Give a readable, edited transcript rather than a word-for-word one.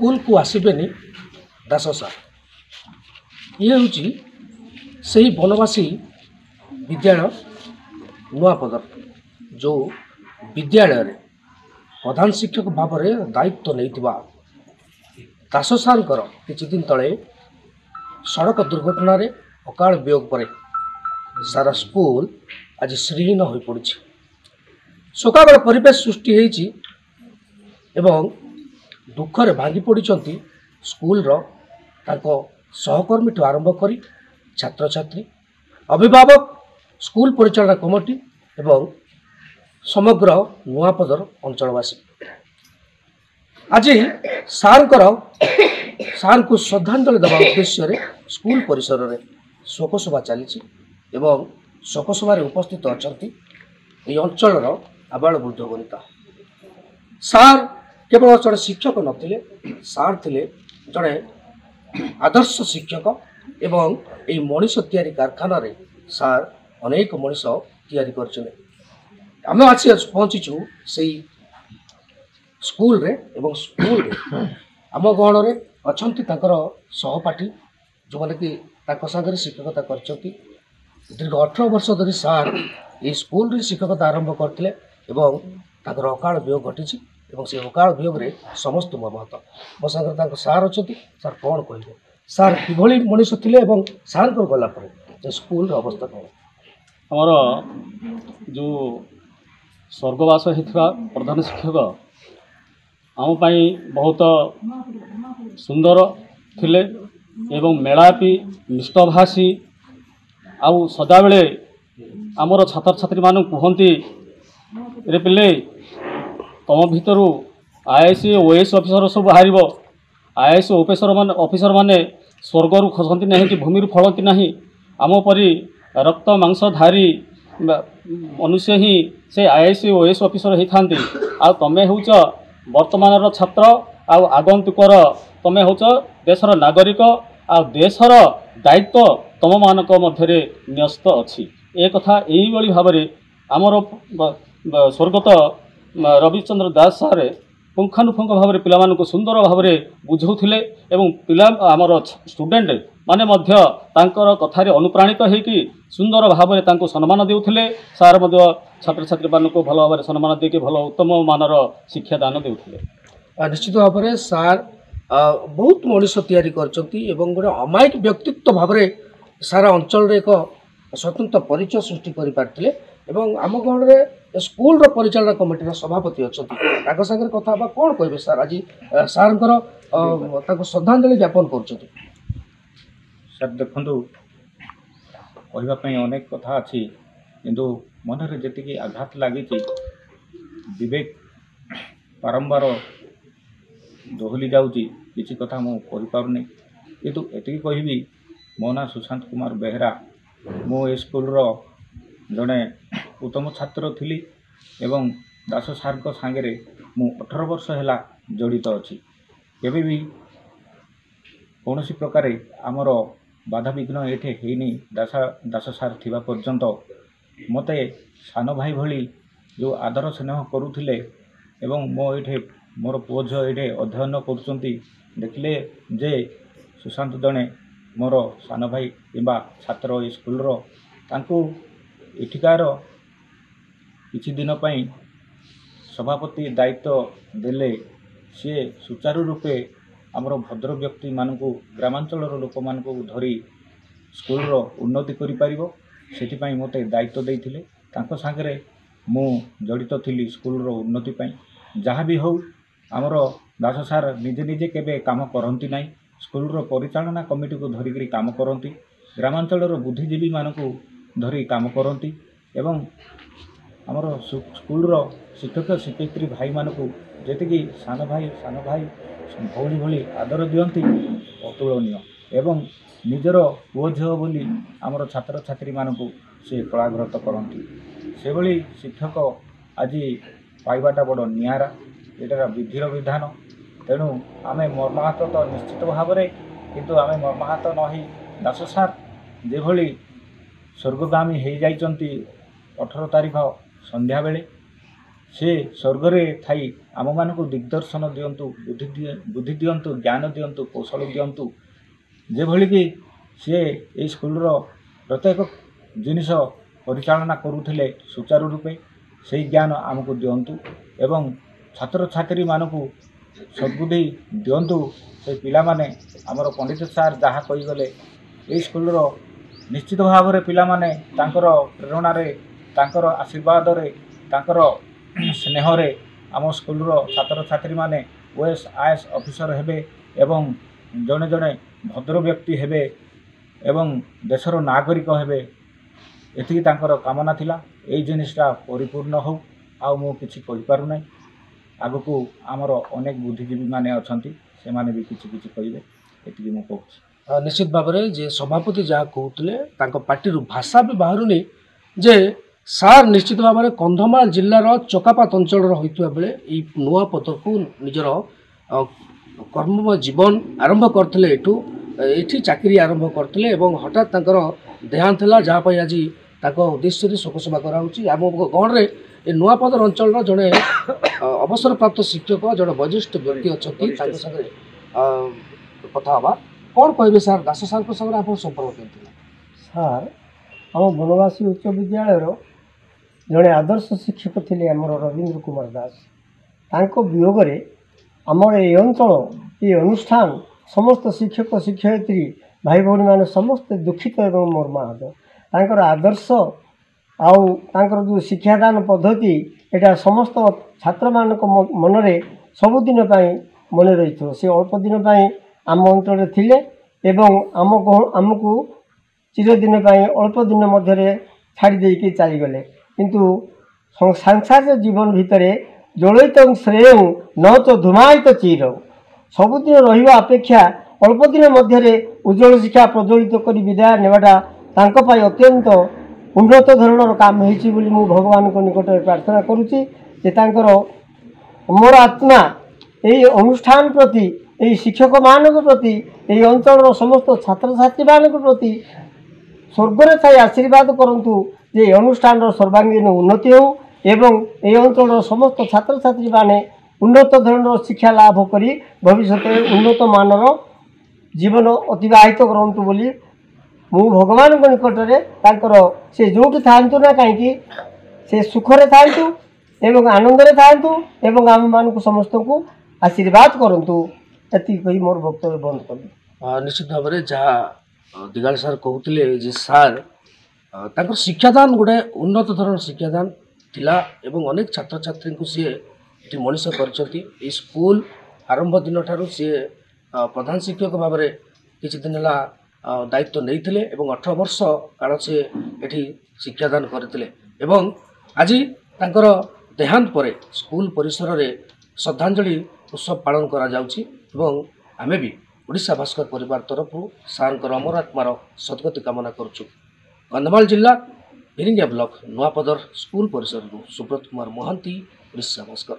School को आसबेनि दास सार ये हूँ से बनवासी विद्यालय नुआपदर जो विद्यालय प्रधान शिक्षक भाव में दायित्व नहीं दास सार किछि दिन तले सड़क दुर्घटन अकाल वियोग पर सारा स्कूल आज श्रीहीन हो पड़ी शोकागल परिवेश सृष्टि होती एवं दुखरे भांगी पड़ी स्कूल सहकर्मी ठू आरंभ कर छात्र छात्री अभिभावक स्कूल परिचालना कमिटी एवं समग्र नुआपदर अंचलवासी आज सार को श्रद्धांजलि देवा उद्देश्य स्कूल परिसर में शोकसभा चली शोकसभा उपस्थित अच्छा अंचल आबाल वृद्ध वनिता सार केवल जड़े शिक्षक नथिले सार थिले जड़े आदर्श शिक्षक एवं ये मनीष तैयारी कारखाना रे सार अनेक मनीष तैयारी करछले आम आज पहुँचीचु से स्कूल रे एवं स्कूल रे आम गहण रे अछंती ताकर सहपाठी जो माने कि ताको सागर शिक्षकता करछंती दीर्घ 18 वर्ष धरी सार ये स्कूल रे शिक्षकता आरंभ करथिले एवं ताकर अकाल वियोग घटी एवं से अकाल वियोग रे समस्त मर्माहत मो सागर ताको सार अछंती सार कोन कहिबे सार किभली मनीष थिले एवं सार को गला पर स्कूल रे अवस्था कोन हमर जो स्वर्गवास होता प्रधान शिक्षक आम बहुत सुंदर थिले एवं मेलापी मिष्टभाषी आउ सदाबले आमर छात्र छात्री मान कहती रे पिले तुम भितर आईएएस ओएएस ऑफिसर सब बाहर आईएएस ऑफिसर माने स्वर्गर खसती ना कि भूमि फलती ना आम परी रक्त मांसधारी मनुष्य ही से आईएएस ओएएस ऑफिसर होती आ तमें हूँ वर्तमान छात्र आगंतुकर तमें हूँ देशर नागरिक आ देशर दायित्व तुम मानक मध्य न्यस्त अच्छी ए कथा यही भाव में आमर स्वर्गत रविचंद्र दास सार पुंखानुपुंख भाव में पिला सुंदर भाव में बुझाऊे एवं पिला आमर स्टूडेंट माने मध्य तांकर कथारे अनुप्राणित होकि सुंदर भाव में सम्मान देउथिले सार मध्य छात्र छात्री मानक भल भाव में सम्मान देके भल उत्तम मानर शिक्षा दान देउथिले निश्चित भाव में सार बहुत मनीष तैयारी करछंती एवं गोटे अमायिक व्यक्तित्व भाव में सारा अंचल एक स्वतंत्र परिचय सृष्टि कर पारथिले एवं आम गहण रे स्कूल रो परिचालना कमिटी रो सभापति अच्छी ताको संगे कथा बा कोन कहबे सर आज सारंकर ताको श्रद्धांजलि ज्ञापन करछंती सर देखु कहवाई अनेक कथा अच्छी किंतु मनरे जी आघात लगी विवेक बारंबार दोहली जाऊँगी किसी कथा मुझे पारनी किंतु एति कहबी मो ना सुशांत कुमार बेहरा मो ए स्कूल जड़े उत्तम छात्र थी एवं दास सार सांगे मु 18 वर्ष है जड़ित अच्छी केबे भी कौन प्रकार आमर बाधा विघ्न ये हैनी दास सार थिबा पर्यंत मते सान भाई भली जो आदर स्नेह करुले एवं मो ये मोर पुओ झी ये अध्ययन करुँच देखिले जे सुशांत जड़े मोर सान भाई किंबा छात्र स्कूल एठिकार किछि दिन पई सभापति दायित्व देले सी सुचारू रूपे आमर भद्र व्यक्ति मानकु ग्रामांचल लोक मानकु धरी स्कूल उन्नति करि परिबो सेथिपई मते दायित्व देइथिले तांको सागरे मु जड़ित थिली स्कूल उन्नति पई जहाँ भी हो आमर दास सार निजे निजे केबे काम करंती नाही स्कूल परिचालना कमिटी को धरिक काम करती ग्रामांचल बुद्धिजीवी मानकु धरी काम करती एवं आमर स्कूल शिक्षक शिक्षयित्री भाई मानकु जेतिकी सान भाई भौणी भली आदर दियंती अतुलनीय एवं निजर पुओ झील बोली आमर छात्र छात्री मानकु से कलाग्रत करती से भली शिक्षक आज पाइबाटा बड़ नियारा एटार विधिर विधान तेणु आमे मर्माहत तो निश्चित भाव में किंतु आमे मर्माहत नही दास सार जेभली स्वर्गगामी हो जाइचंती 18 तारिख संध्या बेले ସେ ସ୍ୱର୍ଗରେ ଥାଇ ଆମମାନଙ୍କୁ ଦିଗ୍ଦର୍ଶନ ଦିଅନ୍ତୁ, ବୁଦ୍ଧି ଦିଅନ୍ତୁ, ଜ୍ଞାନ ଦିଅନ୍ତୁ, କୌଶଳ ଦିଅନ୍ତୁ। ଯେଭଳି କି ସିଏ ଏଇ ସ୍କୁଲର ପ୍ରତ୍ୟେକ ଜିନିଷ ପରିଚାଳନା କରୁଥିଲେ ସୁଚାରୁ ରୂପେ, ସେହି ଜ୍ଞାନ ଆମକୁ ଦିଅନ୍ତୁ ଏବଂ ଛାତ୍ରଛାତ୍ରୀମାନଙ୍କୁ ସଦ୍ବୁଦ୍ଧି ଦିଅନ୍ତୁ। ସେ ପିଲାମାନେ ଆମର ପଣ୍ଡିତ ସାର୍ ଯାହା କହିଗଲେ, ଏଇ ସ୍କୁଲର ନିଶ୍ଚିତ ଭାବରେ ପିଲାମାନେ ତାଙ୍କର ପ୍ରେରଣାରେ, ତାଙ୍କର ଆଶୀର୍ବାଦରେ, ତାଙ୍କର ସ୍ନେହରେ ଆମ ସ୍କୁଲର ଛାତ୍ରଛାତ୍ରୀମାନେ OAS IAS ଅଫିସର ହେବେ ଏବଂ ଜଣେ ଜଣେ ଭଦ୍ର ବ୍ୟକ୍ତି ହେବେ ଏବଂ ଦେଶର ନାଗରିକ ହେବେ, ଏତିକି ତାଙ୍କର କାମନା ଥିଲା। ଏଇ ଜିନିଷଟା ପରିପୂର୍ଣ୍ଣ ହେଉ। ଆଉ ମୁଁ କିଛି କହିପାରୁନାହିଁ। ଆଗକୁ ଆମର ଅନେକ ବୁଦ୍ଧିଜୀବୀମାନେ ଅଛନ୍ତି, ସେମାନେ ବି କିଛି କିଛି କହିବେ, ଏତିକି ମୁଁ କହୁଛି। ନିଶ୍ଚିତ ଭାବରେ ଯେ ସଭାପତି ଯାହା କହୁଥିଲେ ତାଙ୍କ ପାଟିରୁ ଭାଷା ବି ବାହାରୁନି ଯେ ସାର୍ ନିଶ୍ଚିତ ଭାବରେ କନ୍ଧମାଳ ଜିଲ୍ଲାର ଚକାପାତ ଅଞ୍ଚଳର ହୋଇଥିବା ବେଳେ ଏଇ ନୂଆପଦକୁ ନିଜର କର୍ମମୟ ଜୀବନ ଆରମ୍ଭ କରିଥିଲେ। ଏଠି ଚାକିରି ଆରମ୍ଭ କରିଥିଲେ ଏବଂ ହଠାତ୍ ତାଙ୍କର ଦେହାନ୍ତ ହେଲା, ଯାହା ପାଇଁ ଆଜି ତାଙ୍କ ଉଦ୍ଦେଶ୍ୟରେ ଶୋକସଭା କରାହେଉଛି। ଆମ ଗଣରେ ଏ ନୂଆପଦର ଅଞ୍ଚଳର ଜଣେ ଅବସରପ୍ରାପ୍ତ ଶିକ୍ଷକ, ଜଣେ ବୟୋଜ୍ୟେଷ୍ଠ ବ୍ୟକ୍ତି ଅଛନ୍ତି, ତାଙ୍କ ସାଙ୍ଗରେ କଥା ହେବା। କ'ଣ କହିବେ ସାର୍, ଦାସ ସାର୍ଙ୍କ ସାଙ୍ଗରେ ଆପଣ ସମ୍ପର୍କ କେମିତି ଥିଲା? ସାର୍ ଆମ ବନବାସୀ ଉଚ୍ଚ ବିଦ୍ୟାଳୟର ଜଣେ ଆଦର୍ଶ ଶିକ୍ଷକ ଥିଲେ ଆମର ରବୀନ୍ଦ୍ର କୁମାର ଦାସ। ତାଙ୍କ ବିୟୋଗରେ ଆମର এই ଅଞ୍ଚଳ, এই ଅନୁଷ୍ଠାନ, ସମସ୍ତ ଶିକ୍ଷକ ଶିକ୍ଷୟିତ୍ରୀ ଭାଇ ଭଉଣୀମାନେ ସମସ୍ତେ ଦୁଃଖିତ ଏବଂ ମର୍ମାହତ। ତାଙ୍କର ଆଦର୍ଶ ଆଉ ତାଙ୍କର ଯେଉଁ ଶିକ୍ଷାଦାନ ପଦ୍ଧତି, ଏଇଟା ସମସ୍ତ ଛାତ୍ରମାନଙ୍କ ମନରେ ସବୁଦିନ ପାଇଁ ମନେ ରହିଥିବ। ସେ ଅଳ୍ପ ଦିନ ପାଇଁ ଆମ ଅଞ୍ଚଳରେ ଥିଲେ ଏବଂ ଆମକୁ ଚିରଦିନ ପାଇଁ ଅଳ୍ପ ଦିନ ମଧ୍ୟରେ ଛାଡ଼ି ଦେଇକି ଚାଲିଗଲେ। କିନ୍ତୁ ସାଂସାରିକ ଜୀବନ ଭିତରେ ଜ୍ୱଳିତଂ ଶ୍ରେୟଂ ନ ଚ ଧୂମାୟିତ ଚିରଂ, ସବୁଦିନ ରହିବା ଅପେକ୍ଷା ଅଳ୍ପ ଦିନ ମଧ୍ୟରେ ଉଜ୍ଜ୍ୱଳ ଶିକ୍ଷା ପ୍ରଜ୍ୱଳିତ କରି ବିଦାୟ ନେବାଟା ତାଙ୍କ ପାଇଁ ଅତ୍ୟନ୍ତ ଉନ୍ନତ ଧରଣର କାମ ହେଇଛି ବୋଲି ମୁଁ ଭଗବାନଙ୍କ ନିକଟରେ ପ୍ରାର୍ଥନା କରୁଛି ଯେ ତାଙ୍କର ମୋର ଆତ୍ମା ଏହି ଅନୁଷ୍ଠାନ ପ୍ରତି, ଏହି ଶିକ୍ଷକମାନଙ୍କ ପ୍ରତି, ଏହି ଅଞ୍ଚଳର ସମସ୍ତ ଛାତ୍ରଛାତ୍ରୀମାନଙ୍କ ପ୍ରତି ସ୍ୱର୍ଗରେ ଥାଇ ଆଶୀର୍ବାଦ କରନ୍ତୁ ଯେ ଏହି ଅନୁଷ୍ଠାନର ସର୍ବାଙ୍ଗୀନ ଉନ୍ନତି ହେଉ ଏବଂ ଏହି ଅଞ୍ଚଳର ସମସ୍ତ ଛାତ୍ରଛାତ୍ରୀମାନେ ଉନ୍ନତ ଧରଣର ଶିକ୍ଷା ଲାଭ କରି ଭବିଷ୍ୟତରେ ଉନ୍ନତ ମାନର ଜୀବନ ଅତିବାହିତ କରନ୍ତୁ ବୋଲି ମୁଁ ଭଗବାନଙ୍କ ନିକଟରେ ତାଙ୍କର ସେ ଯେଉଁଠି ଥାଆନ୍ତୁ ନା କାହିଁକି ସେ ସୁଖରେ ଥାଆନ୍ତୁ ଏବଂ ଆନନ୍ଦରେ ଥାଆନ୍ତୁ ଏବଂ ଆମମାନଙ୍କୁ ସମସ୍ତଙ୍କୁ ଆଶୀର୍ବାଦ କରନ୍ତୁ। ଏତିକି କହି ମୋର ବକ୍ତବ୍ୟ ବନ୍ଦ କଲି। ନିଶ୍ଚିତ ଭାବରେ ଯାହା ଦିଗାଳ ସାର୍ କହୁଥିଲେ ଯେ ସାର୍ ତାଙ୍କର ଶିକ୍ଷାଦାନ ଗୋଟେ ଉନ୍ନତ ଧରଣର ଶିକ୍ଷାଦାନ ଥିଲା ଏବଂ ଅନେକ ଛାତ୍ରଛାତ୍ରୀଙ୍କୁ ସିଏ ଏଠି ମଣିଷ କରିଛନ୍ତି। ଏଇ ସ୍କୁଲ ଆରମ୍ଭ ଦିନଠାରୁ ସିଏ ପ୍ରଧାନ ଶିକ୍ଷକ ଭାବରେ କିଛି ଦିନ ହେଲା ଦାୟିତ୍ୱ ନେଇଥିଲେ ଏବଂ 18 ବର୍ଷ କାଳ ସେ ଏଠି ଶିକ୍ଷାଦାନ କରିଥିଲେ ଏବଂ ଆଜି ତାଙ୍କର ଦେହାନ୍ତ ପରେ ସ୍କୁଲ ପରିସରରେ ଶ୍ରଦ୍ଧାଞ୍ଜଳି ଉତ୍ସବ ପାଳନ କରାଯାଉଛି ଏବଂ ଆମେ ବି ଓଡ଼ିଶା ଭାସ୍କର ପରିବାର ତରଫରୁ ସାର୍ଙ୍କର ଅମର ଆତ୍ମାର ସଦ୍ଗତି କାମନା କରୁଛୁ। କନ୍ଧମାଳ ଜିଲ୍ଲା ବିରିଙ୍ଗିଆ ବ୍ଲକ ନୂଆପଦର ସ୍କୁଲ ପରିସରରୁ ସୁବ୍ରତ କୁମାର ମହାନ୍ତି, ଓଡ଼ିଶା ଭାସ୍କର।